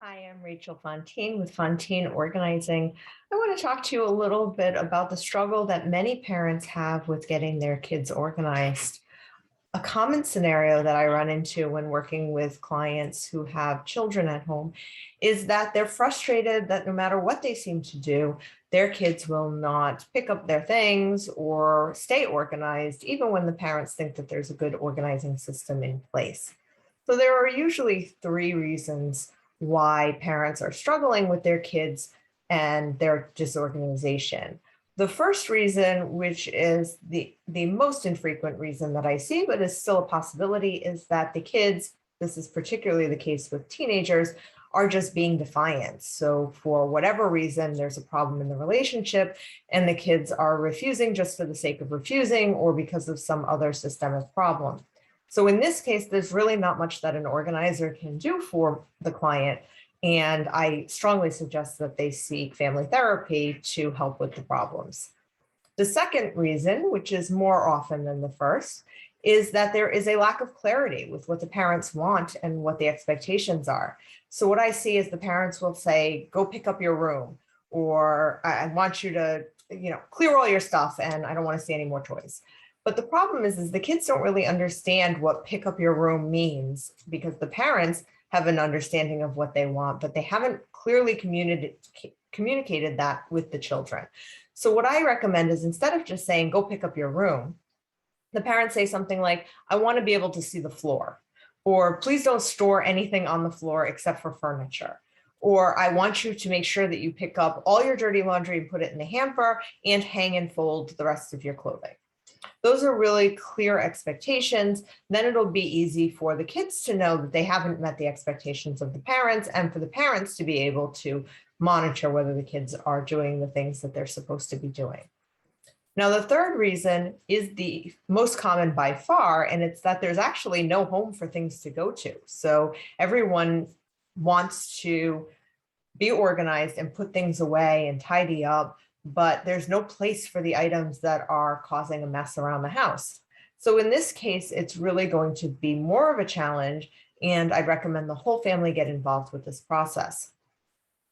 Hi, I'm Rachel Fontaine with Fontaine Organizing. I want to talk to you a little bit about the struggle that many parents have with getting their kids organized. A common scenario that I run into when working with clients who have children at home is that they're frustrated that no matter what they seem to do, their kids will not pick up their things or stay organized, even when the parents think that there's a good organizing system in place. So there are usually three reasons why parents are struggling with their kids and their disorganization. The first reason, which is the most infrequent reason that I see, but is still a possibility, is that the kids, this is particularly the case with teenagers, are just being defiant. So for whatever reason, there's a problem in the relationship and the kids are refusing just for the sake of refusing or because of some other systemic problem. So in this case, there's really not much that an organizer can do for the client. And I strongly suggest that they seek family therapy to help with the problems. The second reason, which is more often than the first, is that there is a lack of clarity with what the parents want and what the expectations are. So what I see is the parents will say, go pick up your room, or I want you to, clear all your stuff and I don't want to see any more toys. But the problem is the kids don't really understand what pick up your room means because the parents have an understanding of what they want, but they haven't clearly communicated that with the children. So what I recommend is instead of just saying, go pick up your room, the parents say something like, I want to be able to see the floor, or please don't store anything on the floor except for furniture. Or I want you to make sure that you pick up all your dirty laundry and put it in the hamper and hang and fold the rest of your clothing. Those are really clear expectations. Then it'll be easy for the kids to know that they haven't met the expectations of the parents and for the parents to be able to monitor whether the kids are doing the things that they're supposed to be doing. Now, the third reason is the most common by far, and it's that there's actually no home for things to go to. So everyone wants to be organized and put things away and tidy up, but there's no place for the items that are causing a mess around the house. So in this case, it's really going to be more of a challenge, and I'd recommend the whole family get involved with this process.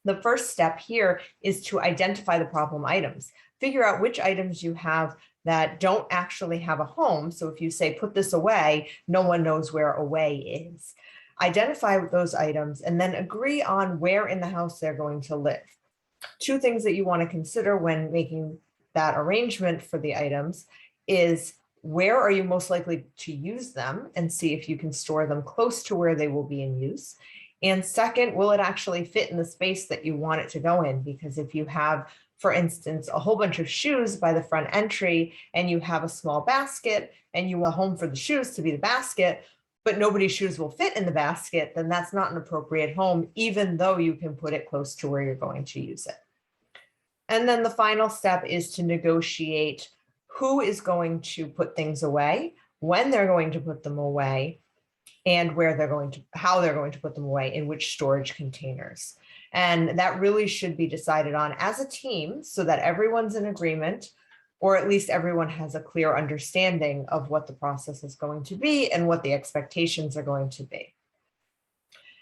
The first step here is to identify the problem items. Figure out which items you have that don't actually have a home. So if you say, put this away, no one knows where away is. Identify those items and then agree on where in the house they're going to live. Two things that you want to consider when making that arrangement for the items is where are you most likely to use them and see if you can store them close to where they will be in use. And second, will it actually fit in the space that you want it to go in? Because if you have, for instance, a whole bunch of shoes by the front entry and you have a small basket and you want a home for the shoes to be the basket, but nobody's shoes will fit in the basket, then that's not an appropriate home, even though you can put it close to where you're going to use it. And then the final step is to negotiate who is going to put things away, when they're going to put them away, and how they're going to put them away, in which storage containers. And that really should be decided on as a team so that everyone's in agreement, or at least everyone has a clear understanding of what the process is going to be and what the expectations are going to be.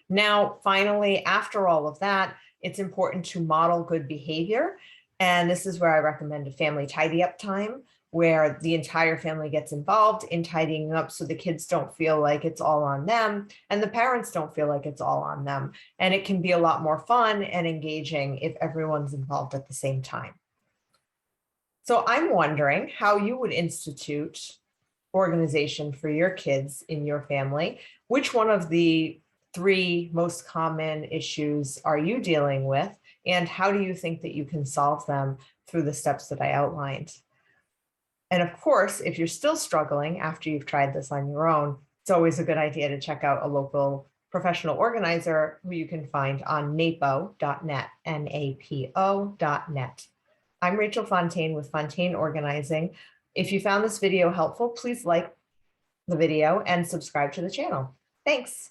Now, finally, after all of that, it's important to model good behavior. And this is where I recommend a family tidy up time, where the entire family gets involved in tidying up so the kids don't feel like it's all on them and the parents don't feel like it's all on them. And it can be a lot more fun and engaging if everyone's involved at the same time. So I'm wondering how you would institute organization for your kids in your family. Which one of the three most common issues are you dealing with? And how do you think that you can solve them through the steps that I outlined? And of course, if you're still struggling after you've tried this on your own, it's always a good idea to check out a local professional organizer who you can find on napo.net, napo.net. I'm Rachel Fontaine with Fontaine Organizing. If you found this video helpful, please like the video and subscribe to the channel. Thanks.